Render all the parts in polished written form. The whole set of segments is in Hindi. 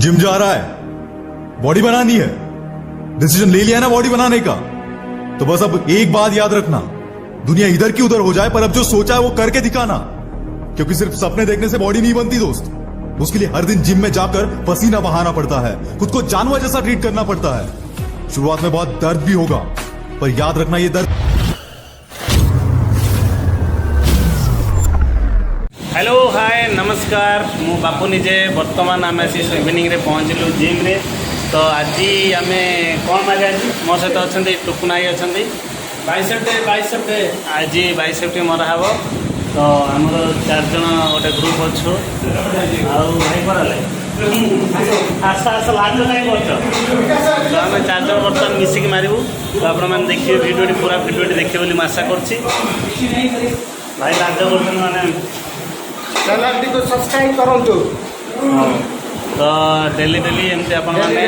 जिम जा रहा है, बॉडी बनानी है, डिसीजन ले लिया है ना बॉडी बनाने का, तो बस अब एक बात याद रखना, दुनिया इधर की उधर हो जाए पर अब जो सोचा है वो करके दिखाना। क्योंकि सिर्फ सपने देखने से बॉडी नहीं बनती दोस्त, उसके लिए हर दिन जिम में जाकर पसीना बहाना पड़ता है, खुद को जानवर जैसा ट्रीट करना पड़ता है। शुरुआत में बहुत दर्द भी होगा, पर याद रखना ये दर्द। हेलो हाय नमस्कार, मु बापू निजे बर्तमान आम आसी इवनिंग रे पहुँचलु जिम रे। तो आज आम कौन मारे आज मो सहित अच्छा टुकुनाई अच्छा बाइसेप्ट आज बाइसेप्ट मरा हे। तो आमर 4 जन गोटे ग्रुप अच्छु भाई कराले आस आस लाज कहीं कर। तो आम 4 जन बर्तमान मिसिक मारू। तो आपने देखिए भिडियो पूरा भिडियो देखिए बोली आशा करुँच। भाई लाज कर मैंने चैनल को सब्सक्राइब करंतु। तो डेली डेली एमती आपण माने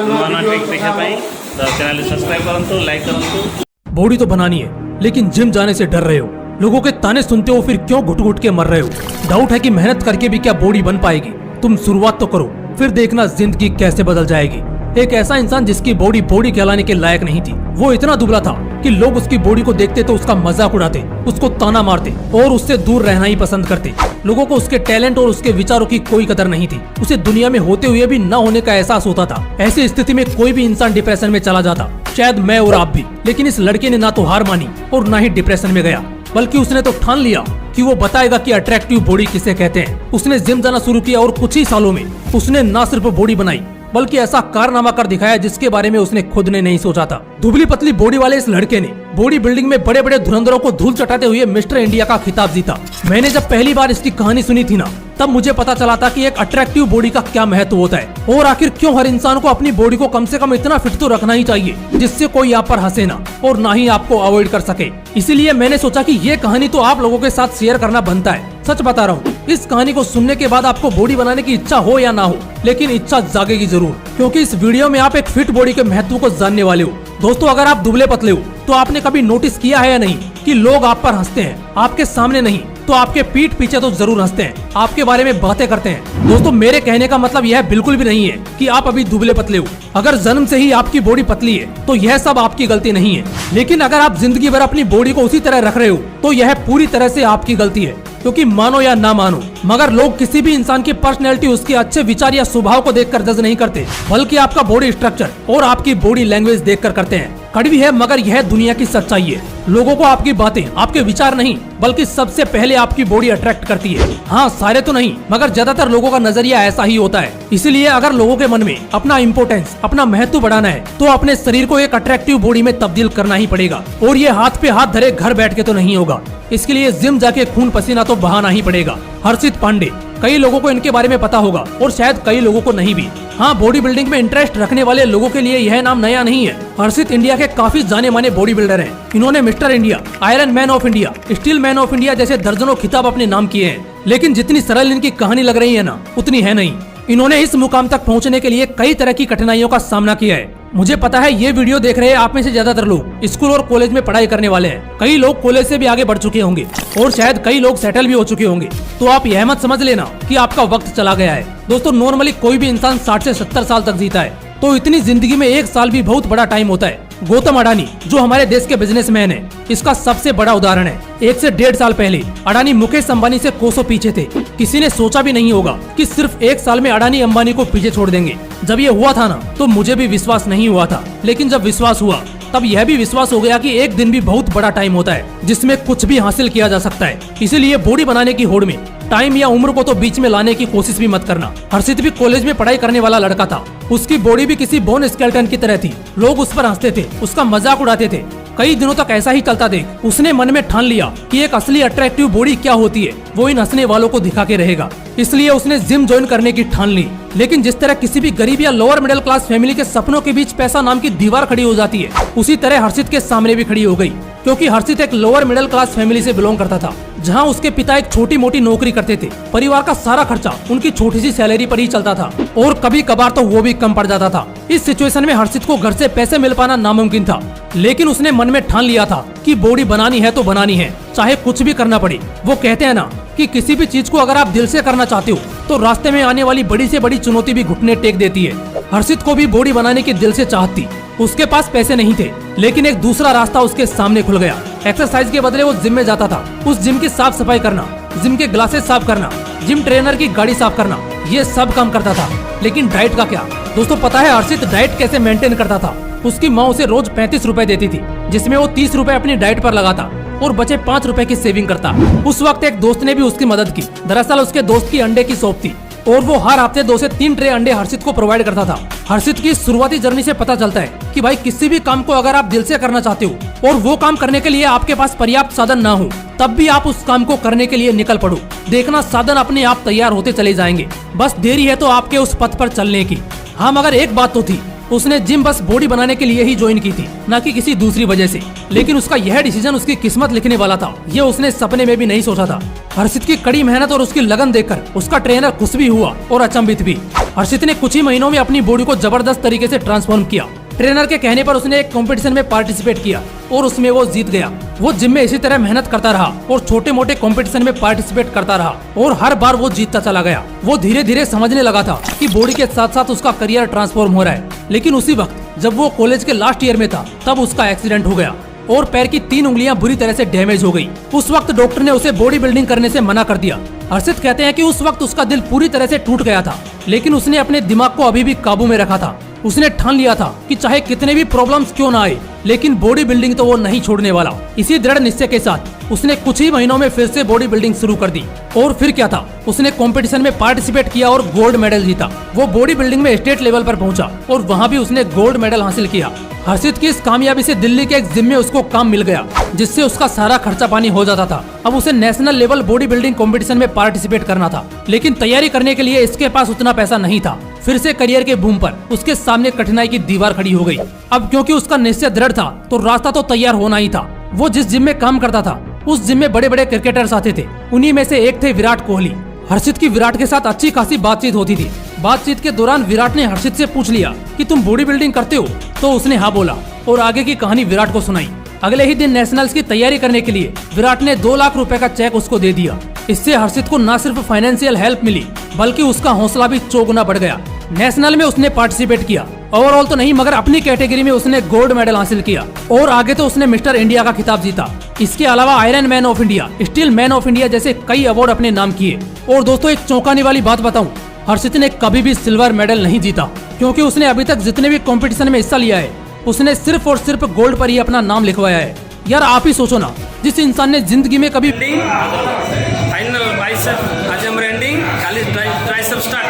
नवा ट्रिक देखा पाई तो चैनल सब्सक्राइब करंतु, लाइक करंतु। बॉडी तो बनानी है, लेकिन जिम जाने से डर रहे हो। लोगों के ताने सुनते हो, फिर क्यों घुट घुट के मर रहे हो? डाउट है कि मेहनत करके भी क्या बॉडी बन पाएगी? तुम शुरुआत तो करो, फिर देखना जिंदगी कैसे बदल जाएगी। एक ऐसा इंसान जिसकी बॉडी बॉडी कहलाने के लायक नहीं थी, वो इतना दुबला था कि लोग उसकी बॉडी को देखते तो उसका मजाक उड़ाते, उसको ताना मारते और उससे दूर रहना ही पसंद करते। लोगों को उसके टैलेंट और उसके विचारों की कोई कदर नहीं थी। उसे दुनिया में होते हुए भी न होने का एहसास होता था। ऐसी स्थिति में कोई भी इंसान डिप्रेशन में चला जाता, शायद मैं और आप भी। लेकिन इस लड़के ने ना तो हार मानी और ना ही डिप्रेशन में गया, बल्कि उसने तो ठान लिया कि वो बताएगा कि अट्रैक्टिव बॉडी किसे कहते हैं। उसने जिम जाना शुरू किया और कुछ ही सालों में उसने न सिर्फ बॉडी बनाई, बल्कि ऐसा कारनामा कर दिखाया जिसके बारे में उसने खुद ने नहीं सोचा था। दुबली पतली बॉडी वाले इस लड़के ने बॉडी बिल्डिंग में बड़े बड़े धुरंधरों को धूल चटाते हुए मिस्टर इंडिया का खिताब जीता। मैंने जब पहली बार इसकी कहानी सुनी थी ना, तब मुझे पता चला था कि एक अट्रैक्टिव बॉडी का क्या महत्व होता है और आखिर क्यों हर इंसान को अपनी बॉडी को कम से कम इतना फिट तो रखना ही चाहिए जिससे कोई आप पर हंसे ना और ना ही आपको अवॉइड कर सके। इसीलिए मैंने सोचा कि ये कहानी तो आप लोगों के साथ शेयर करना बनता है। सच बता रहा हूँ, इस कहानी को सुनने के बाद आपको बॉडी बनाने की इच्छा हो या ना हो, लेकिन इच्छा जागेगी जरूर, क्योंकि इस वीडियो में आप एक फिट बॉडी के महत्व को जानने वाले हो। दोस्तों, अगर आप दुबले पतले हो तो आपने कभी नोटिस किया है या नहीं कि लोग आप पर हंसते हैं, आपके सामने नहीं तो आपके पीठ पीछे तो जरूर हंसते हैं, आपके बारे में बातें करते हैं। दोस्तों, मेरे कहने का मतलब यह बिल्कुल भी नहीं है कि आप अभी दुबले पतले हो। अगर जन्म से ही आपकी बॉडी पतली है तो यह सब आपकी गलती नहीं है। लेकिन अगर आप जिंदगी भर अपनी बॉडी को उसी तरह रख रहे हो तो यह पूरी तरह से आपकी गलती है। क्योंकि मानो या ना मानो, मगर लोग किसी भी इंसान की पर्सनैलिटी उसके अच्छे विचार या स्वभाव को देखकर जज नहीं करते, बल्कि आपका बॉडी स्ट्रक्चर और आपकी बॉडी लैंग्वेज देखकर करते हैं। कड़वी है मगर यह दुनिया की सच्चाई है। लोगों को आपकी बातें, आपके विचार नहीं, बल्कि सबसे पहले आपकी बॉडी अट्रैक्ट करती है। हाँ, सारे तो नहीं, मगर ज्यादातर लोगों का नजरिया ऐसा ही होता है। इसीलिए अगर लोगों के मन में अपना इम्पोर्टेंस, अपना महत्व बढ़ाना है तो अपने शरीर को एक अट्रैक्टिव बॉडी में तब्दील करना ही पड़ेगा। और ये हाथ पे हाथ धरे घर बैठ के तो नहीं होगा। इसके लिए जिम जाके खून पसीना तो बहाना ही पड़ेगा। हर्षित पांडे, कई लोगों को इनके बारे में पता होगा और शायद कई लोगों को नहीं भी। हाँ, बॉडी बिल्डिंग में इंटरेस्ट रखने वाले लोगों के लिए यह नाम नया नहीं है। हर्षित इंडिया के काफी जाने माने बॉडी बिल्डर हैं। इन्होंने mister India, iron man of India, steel man of India जैसे दर्जनों खिताब अपने नाम किए हैं। लेकिन जितनी सरल इनकी कहानी लग रही है ना, उतनी है नहीं। इन्होंने इस मुकाम तक पहुंचने के लिए कई तरह की कठिनाइयों का सामना किया है। मुझे पता है ये वीडियो देख रहे आप में से ज्यादातर लोग स्कूल और कॉलेज में पढ़ाई करने वाले हैं। कई लोग कॉलेज से भी आगे बढ़ चुके होंगे और शायद कई लोग सेटल भी हो चुके होंगे। तो आप यह मत समझ लेना कि आपका वक्त चला गया है। दोस्तों, नॉर्मली कोई भी इंसान 60 से 70 साल तक जीता है, तो इतनी जिंदगी में 1 साल भी बहुत बड़ा टाइम होता है। गौतम अडानी, जो हमारे देश के बिजनेसमैन है, इसका सबसे बड़ा उदाहरण है। 1 से 1.5 साल पहले अडानी मुकेश अंबानी से कोसों पीछे थे। किसी ने सोचा भी नहीं होगा कि सिर्फ 1 साल में अडानी अंबानी को पीछे छोड़ देंगे। जब ये हुआ था ना, तो मुझे भी विश्वास नहीं हुआ था, लेकिन जब विश्वास हुआ तब यह भी विश्वास हो गया कि एक दिन भी बहुत बड़ा टाइम होता है जिसमें कुछ भी हासिल किया जा सकता है। इसीलिए बॉडी बनाने की होड़ में टाइम या उम्र को तो बीच में लाने की कोशिश भी मत करना। हर्षित भी कॉलेज में पढ़ाई करने वाला लड़का था। उसकी बॉडी भी किसी बोन स्केलेटन की तरह थी। लोग उस पर हंसते थे, उसका मजाक उड़ाते थे। कई दिनों तक ऐसा ही चलता देख उसने मन में ठान लिया कि एक असली अट्रैक्टिव बॉडी क्या होती है वो इन हंसने वालों को दिखा के रहेगा। इसलिए उसने जिम ज्वाइन करने की ठान ली। लेकिन जिस तरह किसी भी गरीब या लोअर मिडिल क्लास फैमिली के सपनों के बीच पैसा नाम की दीवार खड़ी हो जाती है, उसी तरह हर्षित के सामने भी खड़ी हो गई। क्योंकि हर्षित एक लोअर मिडिल क्लास फैमिली से बिलोंग करता था। जहाँ उसके पिता एक छोटी मोटी नौकरी करते थे। परिवार का सारा खर्चा उनकी छोटी सी सैलरी पर ही चलता था और कभी कभार तो वो भी कम पड़ जाता था। इस सिचुएशन में हर्षित को घर से पैसे मिल पाना नामुमकिन था, लेकिन उसने मन में ठान लिया था कि बॉडी बनानी है तो बनानी है, चाहे कुछ भी करना पड़े। वो कहते हैं ना कि किसी भी चीज को अगर आप दिल से करना चाहते हो तो रास्ते में आने वाली बड़ी से बड़ी चुनौती भी घुटने टेक देती है। हर्षित को भी बॉडी बनाने की दिल से चाहत थी। उसके पास पैसे नहीं थे, लेकिन एक दूसरा रास्ता उसके सामने खुल गया। एक्सरसाइज के बदले वो जिम में जाता था। उस जिम की साफ सफाई करना, जिम के ग्लासेस साफ करना, जिम ट्रेनर की गाड़ी साफ करना, ये सब काम करता था। लेकिन डाइट का क्या? दोस्तों पता है हर्षित डाइट कैसे मेंटेन करता था? उसकी माँ उसे रोज 35 रुपए देती थी, जिसमें वो 30 रुपए अपनी डाइट पर लगाता और बचे 5 रुपए की सेविंग करता। उस वक्त एक दोस्त ने भी उसकी मदद की। दरअसल उसके दोस्त की अंडे की शॉप थी और वो हर हफ्ते 2 से 3 ट्रे अंडे हर्षित को प्रोवाइड करता था। हर्षित की शुरुआती जर्नी से पता चलता है कि भाई किसी भी काम को अगर आप दिल से करना चाहते हो और वो काम करने के लिए आपके पास पर्याप्त साधन ना हो, तब भी आप उस काम को करने के लिए निकल पड़ो। देखना साधन अपने आप तैयार होते चले जाएंगे, बस देरी है तो आपके उस पथ पर चलने की। हाँ मगर एक बात तो थी, उसने जिम बस बॉडी बनाने के लिए ही ज्वाइन की थी, न कि किसी दूसरी वजह से। लेकिन उसका यह डिसीजन उसकी किस्मत लिखने वाला था, ये उसने सपने में भी नहीं सोचा था। हर्षित की कड़ी मेहनत और उसकी लगन देखकर उसका ट्रेनर खुश भी हुआ और अचंभित भी। हर्षित ने कुछ ही महीनों में अपनी बॉडी को जबरदस्त तरीके से ट्रांसफॉर्म किया। ट्रेनर के कहने पर उसने एक कंपटीशन में पार्टिसिपेट किया और उसमें वो जीत गया। वो जिम में इसी तरह मेहनत करता रहा और छोटे मोटे कंपटीशन में पार्टिसिपेट करता रहा और हर बार वो जीतता चला गया। वो धीरे धीरे समझने लगा था कि बॉडी के साथ साथ उसका करियर ट्रांसफॉर्म हो रहा है। लेकिन उसी वक्त जब वो कॉलेज के लास्ट ईयर में था, तब उसका एक्सीडेंट हो गया और पैर की 3 उंगलियां बुरी तरह से डैमेज हो गई। उस वक्त डॉक्टर ने उसे बॉडी बिल्डिंग करने से मना कर दिया। हर्षित कहते हैं कि उस वक्त उसका दिल पूरी तरह से टूट गया था, लेकिन उसने अपने दिमाग को अभी भी काबू में रखा था। उसने ठान लिया था कि चाहे कितने भी प्रॉब्लम्स क्यों ना आए, लेकिन बॉडी बिल्डिंग तो वो नहीं छोड़ने वाला। इसी दृढ़ निश्चय के साथ उसने कुछ ही महीनों में फिर से बॉडी बिल्डिंग शुरू कर दी। और फिर क्या था, उसने कंपटीशन में पार्टिसिपेट किया और गोल्ड मेडल जीता। वो बॉडी बिल्डिंग में स्टेट लेवल पर पहुंचा और वहां भी उसने गोल्ड मेडल हासिल किया। हर्षित की इस कामयाबी से दिल्ली के एक जिम में उसको काम मिल गया, जिससे उसका सारा खर्चा पानी हो जाता था। अब उसे national level body building competition में पार्टिसिपेट करना था, लेकिन तैयारी करने के लिए इसके पास उतना पैसा नहीं था। फिर से करियर के बूम पर उसके सामने कठिनाई की दीवार खड़ी हो गई। अब क्योंकि उसका निश्चय दृढ़ था, तो रास्ता तो तैयार होना ही था। वो जिस जिम में काम करता था, उस जिम में बड़े बड़े क्रिकेटर्स आते थे। उन्हीं में से एक थे विराट कोहली। हर्षित की विराट के साथ अच्छी खासी बातचीत होती थी। बातचीत के दौरान विराट ने हर्षित से पूछ लिया कि तुम बॉडी बिल्डिंग करते हो, तो उसने हाँ बोला और आगे की कहानी विराट को सुनाई। अगले ही दिन नेशनल्स की तैयारी करने के लिए विराट ने 2 लाख रुपए का चेक उसको दे दिया। इससे हर्षित को न सिर्फ फाइनेंशियल हेल्प मिली, बल्कि उसका हौसला भी चौगुना बढ़ गया। नेशनल में उसने पार्टिसिपेट किया, ओवरऑल तो नहीं मगर अपनी कैटेगरी में उसने गोल्ड मेडल हासिल किया और आगे तो उसने मिस्टर इंडिया का खिताब जीता। इसके अलावा iron man of India, steel man of India जैसे कई अवार्ड अपने नाम किए। और दोस्तों एक चौंकाने वाली बात बताऊं, हर्षित ने कभी भी सिल्वर मेडल नहीं जीता, क्योंकि उसने अभी तक जितने भी कंपटीशन में हिस्सा लिया है, उसने सिर्फ और सिर्फ गोल्ड पर ही अपना नाम लिखवाया है। यार आप ही सोचो ना, जिस इंसान ने जिंदगी में कभी फाइनल बाइसेप आज हम एंडिंग खाली ट्राइसेप स्टार्ट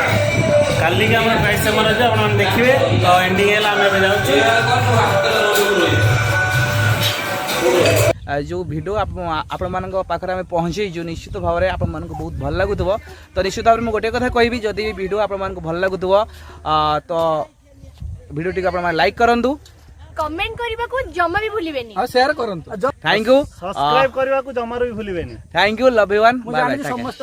काली के हम ट्राइसेप मार जे आपण देखिबे तो एंडिंग हैला हम एबे जाउची। जो भिडियो आपण मान पाखे आम पहुँचे जो निश्चित भाव में आपण मान बहुत भल लगुव। तो निश्चित भाव में गोटे कथा कहबी, जदि भी भिडियो आपण मान भल लगुव तो भिडियो टी आपण लाइक करंतु, कमेंट करबा को जमा भी भूलिबेनी और शेयर करंतु। थैंक यू, सब्सक्राइब करबा को जमारो भी भूलिबेनी। थैंक यू, लव यू वन, मुझे बाय आनी बाय। समस्त